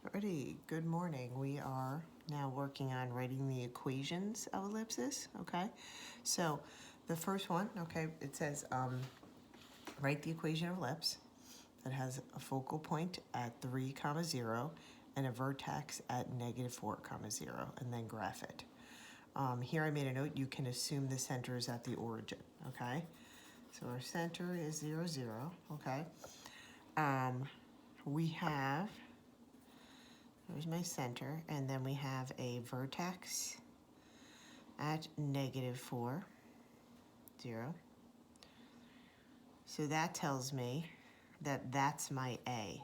Alrighty, good morning. We are now working on writing the equations of ellipses, okay? So the first one, okay, it says write the equation of ellipse that has a focal point at 3, 0 and a vertex at -4, 0, and then graph it. Here I made a note, you can assume the center is at the origin, okay? So our center is 0, 0, okay? We have, there's my center, and then we have a vertex at -4, 0. So that tells me that that's my A.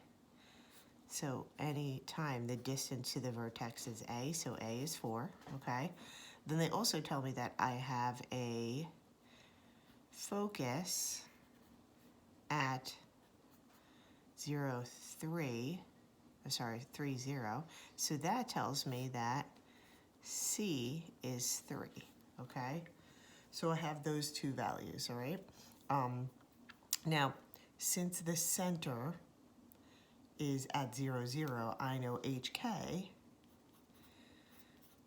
So any time the distance to the vertex is A, so A is 4, okay? Then they also tell me that I have a focus at 0, 3, 3, 0. So that tells me that C is 3, okay? So I have those two values, all right? Now, since the center is at 0, 0, I know HK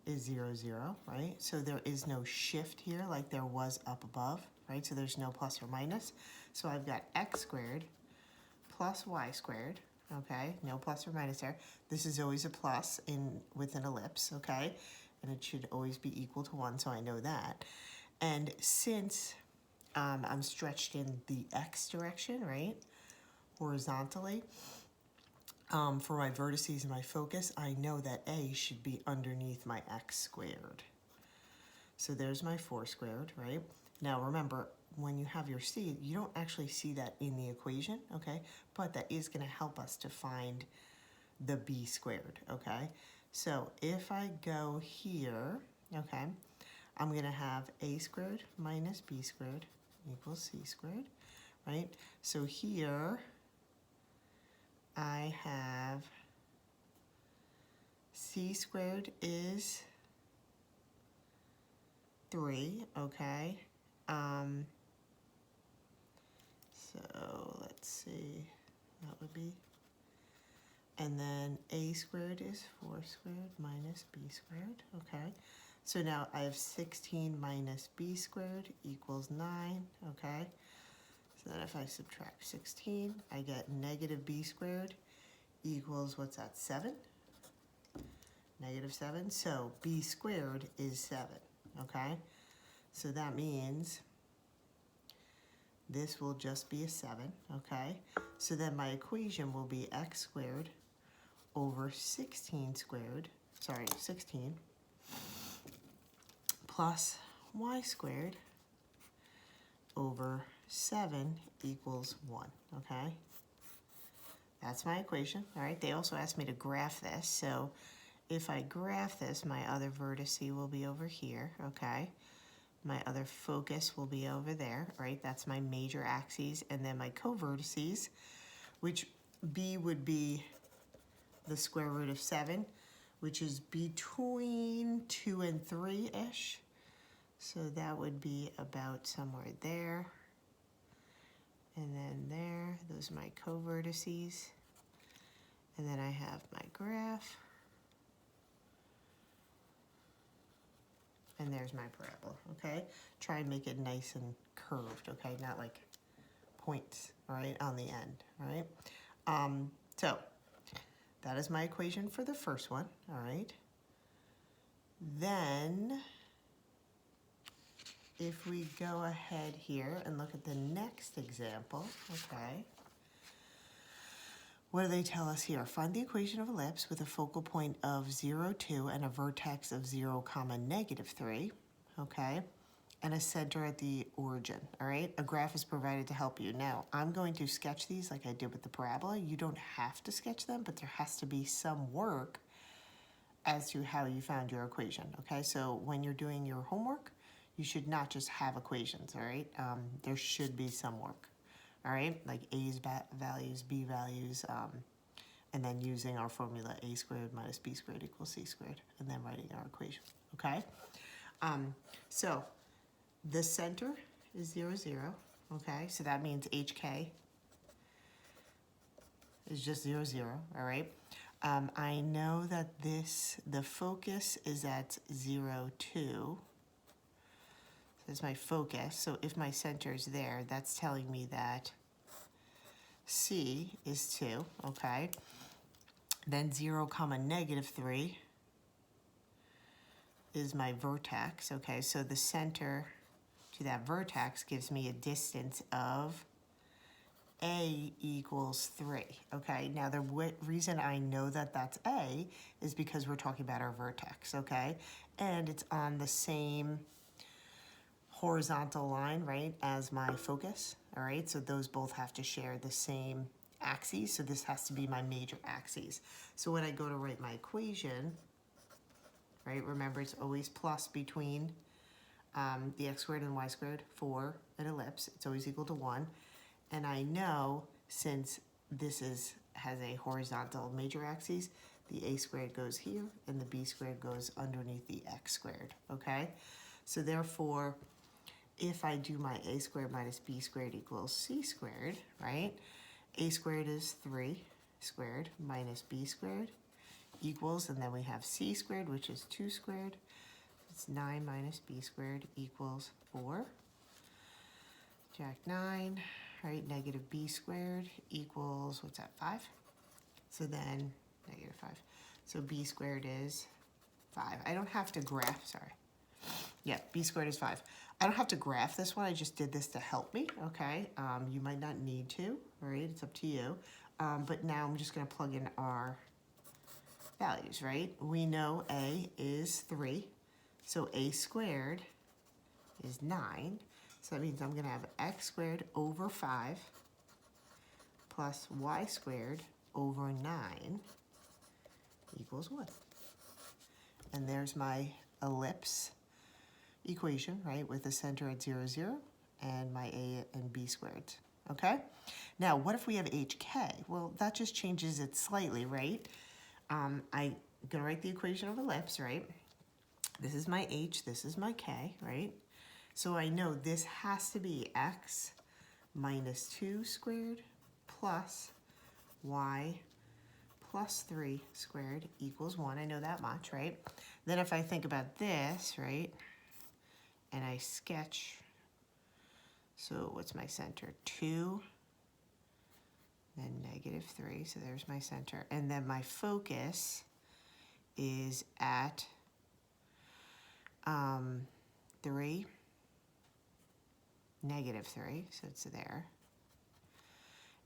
is 0, 0, right? So there is no shift here like there was up above, right? So there's no plus or minus. So I've got x squared plus y squared, okay? No plus or minus there. This is always a plus with an ellipse, okay? And it should always be equal to 1, so I know that. And since I'm stretched in the x direction, right, horizontally, for my vertices and my focus, I know that A should be underneath my x squared. So there's my 4 squared, right? Now remember, when you have your C, you don't actually see that in the equation, okay? But that is going to help us to find the B squared, okay? So if I go here, okay, I'm going to have A squared minus B squared equals C squared, right? So here I have C squared is 3, okay? So let's see, that would be, and then A squared is 4 squared minus B squared, okay? So now I have 16 minus B squared equals 9, okay? So then if I subtract 16, I get negative B squared equals, what's that, 7? -7, so B squared is 7, okay? So that means this will just be a 7, okay? So then my equation will be x squared over 16 plus y squared over 7 equals 1, okay? That's my equation, all right? They also asked me to graph this, so if I graph this, my other vertex will be over here, okay? My other focus will be over there, right? That's my major axes, and then my co-vertices, which B would be the square root of 7, which is between 2 and 3-ish. So that would be about somewhere there. And then there, those are my co-vertices. And then I have my graph. And there's my parabola, okay? Try and make it nice and curved, okay? Not like points, all right, on the end, all right? So that is my equation for the first one, all right? Then if we go ahead here and look at the next example, okay? What do they tell us here? Find the equation of ellipse with a focal point of 0, 2 and a vertex of 0, -3, okay? And a center at the origin, all right? A graph is provided to help you. Now, I'm going to sketch these like I did with the parabola. You don't have to sketch them, but there has to be some work as to how you found your equation, okay? So when you're doing your homework, you should not just have equations, all right? There should be some work, all right? Like A's values, B values, and then using our formula A squared minus B squared equals C squared, and then writing our equation, okay? So the center is 0, 0, okay? So that means HK is just 0, 0, all right? I know that the focus is at 0, 2. That's my focus. So if my center is there, that's telling me that C is 2, okay? Then 0, comma, -3 is my vertex, okay? So the center to that vertex gives me a distance of A equals 3, okay? Now the reason I know that that's A is because we're talking about our vertex, okay? And it's on the same horizontal line, right, as my focus, all right? So those both have to share the same axes, so this has to be my major axes. So when I go to write my equation, right, remember it's always plus between the x squared and y squared for an ellipse. It's always equal to 1. And I know since this has a horizontal major axis, the a squared goes here and the b squared goes underneath the x squared, okay? So therefore, if I do my a squared minus b squared equals c squared, right? A squared is 3 squared minus b squared equals, and then we have c squared, which is 2 squared. It's 9 minus b squared equals 4. Jack 9, right? Negative b squared equals, what's that, 5? So then, -5. So b squared is 5. I don't have to graph, sorry. Yeah, b squared is 5. I don't have to graph this one. I just did this to help me, okay? You might not need to, all right? It's up to you. But now I'm just going to plug in our values, right? We know a is 3, so a squared is 9. So that means I'm going to have x squared over 5 plus y squared over 9 equals 1. And there's my ellipse equation, right, with the center at 0, 0, and my a and b squared, okay? Now, what if we have hk? Well, that just changes it slightly, right? I'm going to write the equation of ellipse, right? This is my h, this is my k, right? So I know this has to be x minus 2 squared plus y plus 3 squared equals 1. I know that much, right? Then if I think about this, right, and I sketch, so what's my center? 2, then -3, so there's my center. And then my focus is at 3, -3, so it's there.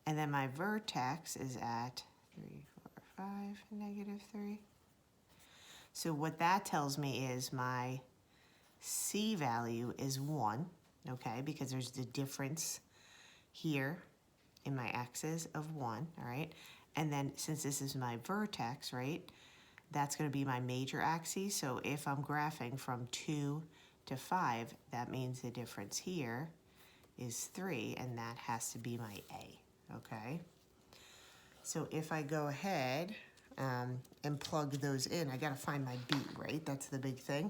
And then my vertex is at 3, 4, 5, -3. So what that tells me is my C value is 1, okay, because there's the difference here in my x's of 1, all right? And then since this is my vertex, right, that's going to be my major axis. So if I'm graphing from 2 to 5, that means the difference here is 3, and that has to be my A, okay? So if I go ahead and plug those in, I got to find my B, right? That's the big thing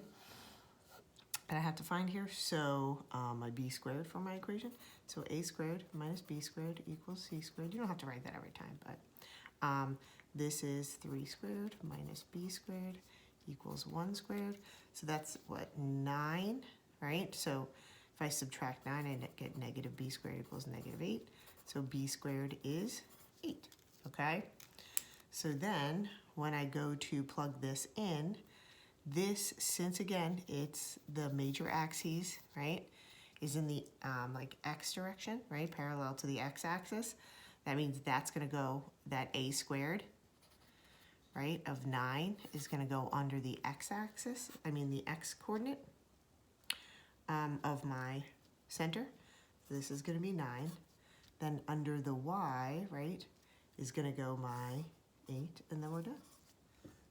that I have to find here. So my b squared for my equation. So a squared minus b squared equals c squared. You don't have to write that every time, but this is 3 squared minus b squared equals 1 squared. So that's what, 9, right? So if I subtract 9, I get negative b squared equals -8. So b squared is 8, okay? So then when I go to plug this in, this, since again, it's the major axes, right, is in the like x direction, right, parallel to the x-axis. That means that's going to go, that a squared, right, of 9 is going to go under the x-axis, I mean the x-coordinate of my center. This is going to be 9. Then under the y, right, is going to go my 8, and then we're done.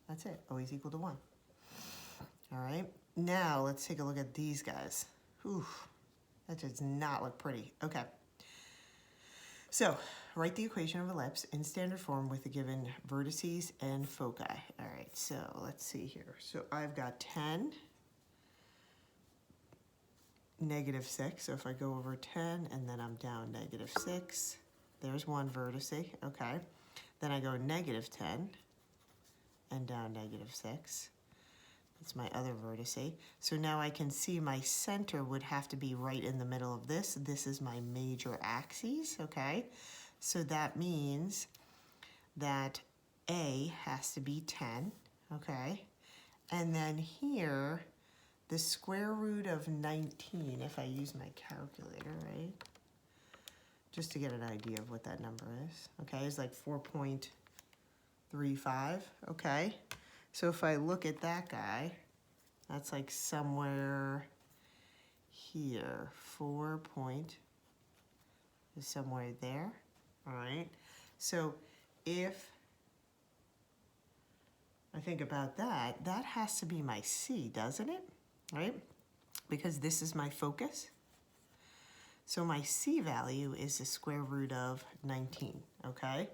That's it, always equal to 1. All right, now let's take a look at these guys. Whew, that does not look pretty. Okay, so write the equation of ellipse in standard form with the given vertices and foci. All right, so let's see here. So I've got 10, -6. So if I go over 10 and then I'm down -6, there's one vertice, okay. Then I go -10, and down -6. That's my other vertice. So now I can see my center would have to be right in the middle of this. This is my major axis, okay? So that means that A has to be 10, okay? And then here, the square root of 19, if I use my calculator, right? Just to get an idea of what that number is, okay, is like 4.35, okay? So if I look at that guy, that's like somewhere here, is somewhere there, all right? So if I think about that, that has to be my C, doesn't it, right? Because this is my focus. So my C value is the square root of 19, okay?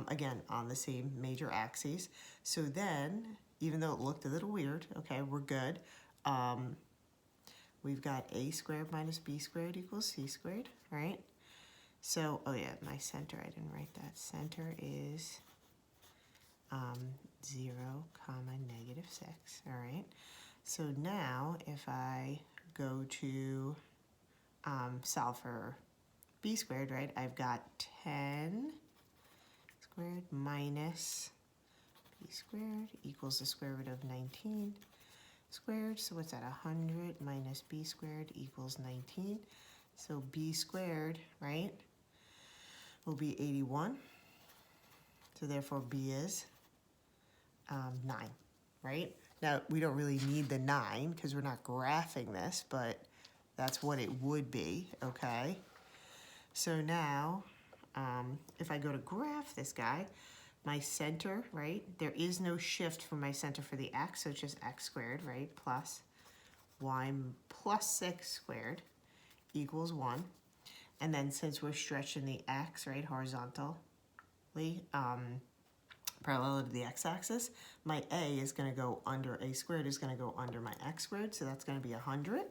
Again, on the same major axes. So then, even though it looked a little weird, okay, we're good. We've got A squared minus B squared equals C squared, right? So, oh yeah, my center, I didn't write that. Center is 0, -6, all right? So now, if I go to solve for B squared, right, I've got 10 squared minus B squared equals the square root of 19 squared. So what's that? 100 minus B squared equals 19. So B squared, right, will be 81. So therefore B is 9, right? Now, we don't really need the 9 because we're not graphing this, but that's what it would be, okay? So now, if I go to graph this guy, my center, right, there is no shift from my center for the x, so it's just x squared, right, plus y plus 6 squared equals 1. And then since we're stretching the x, right, horizontally, parallel to the x-axis, my a is going to go under, a squared is going to go under my x squared, so that's going to be 100.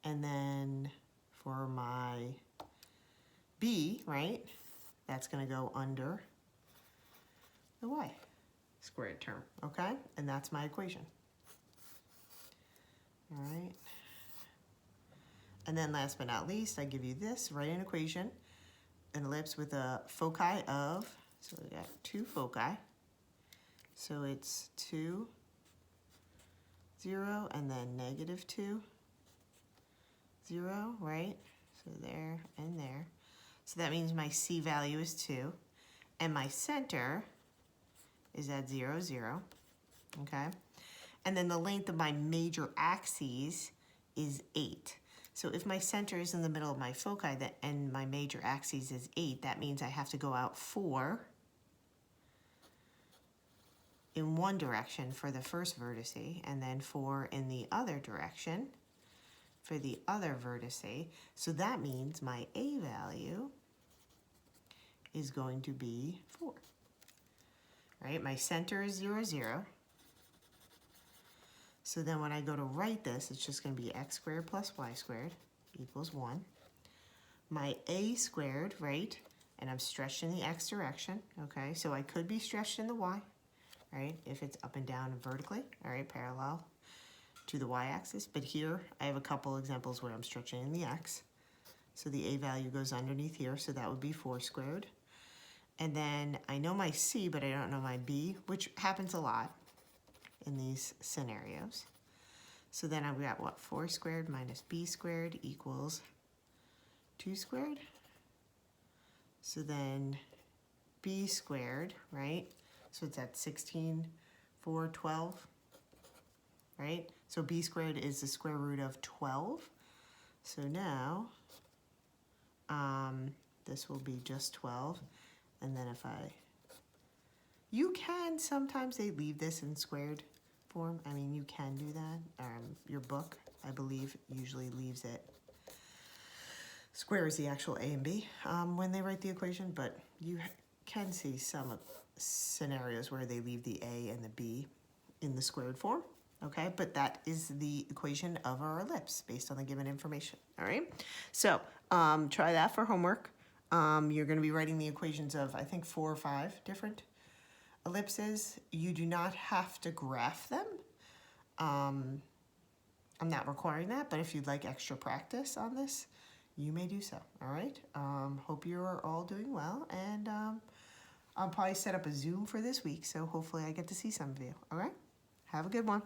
And then for my b, right, that's going to go under the y squared term, okay? And that's my equation. All right. And then last but not least, I give you this, write an equation, an ellipse with a foci of, so we got 2 foci. So it's 2, 0, and then -2, 0, right? So there and there. So that means my C value is 2, and my center is at 0, 0, okay? And then the length of my major axes is 8. So if my center is in the middle of my foci and my major axis is 8, that means I have to go out 4 in one direction for the first vertice, and then 4 in the other direction for the other vertice. So that means my A value is going to be 4. Right? My center is 0, 0. So then when I go to write this, it's just going to be x squared plus y squared equals 1. My A squared, right? And I'm stretched in the x direction, okay? So I could be stretched in the y, right? If it's up and down vertically, all right, parallel to the y-axis. But here, I have a couple examples where I'm stretching in the x. So the A value goes underneath here, so that would be 4 squared. And then I know my C, but I don't know my B, which happens a lot in these scenarios. So then I've got what? 4 squared minus B squared equals 2 squared. So then B squared, right? So it's at 16, 4, 12, right? So B squared is the square root of 12. So now this will be just 12. And then if you can, sometimes they leave this in squared form. I mean, you can do that. Your book, I believe, usually leaves it, squares the actual A and B when they write the equation, but you can see some scenarios where they leave the A and the B in the squared form, okay? But that is the equation of our ellipse based on the given information, all right? So try that for homework. You're going to be writing the equations of, I think, 4 or 5 different ellipses. You do not have to graph them. I'm not requiring that, but if you'd like extra practice on this, you may do so, all right? Hope you're all doing well, and I'll probably set up a Zoom for this week, so hopefully I get to see some of you, all right? Have a good one.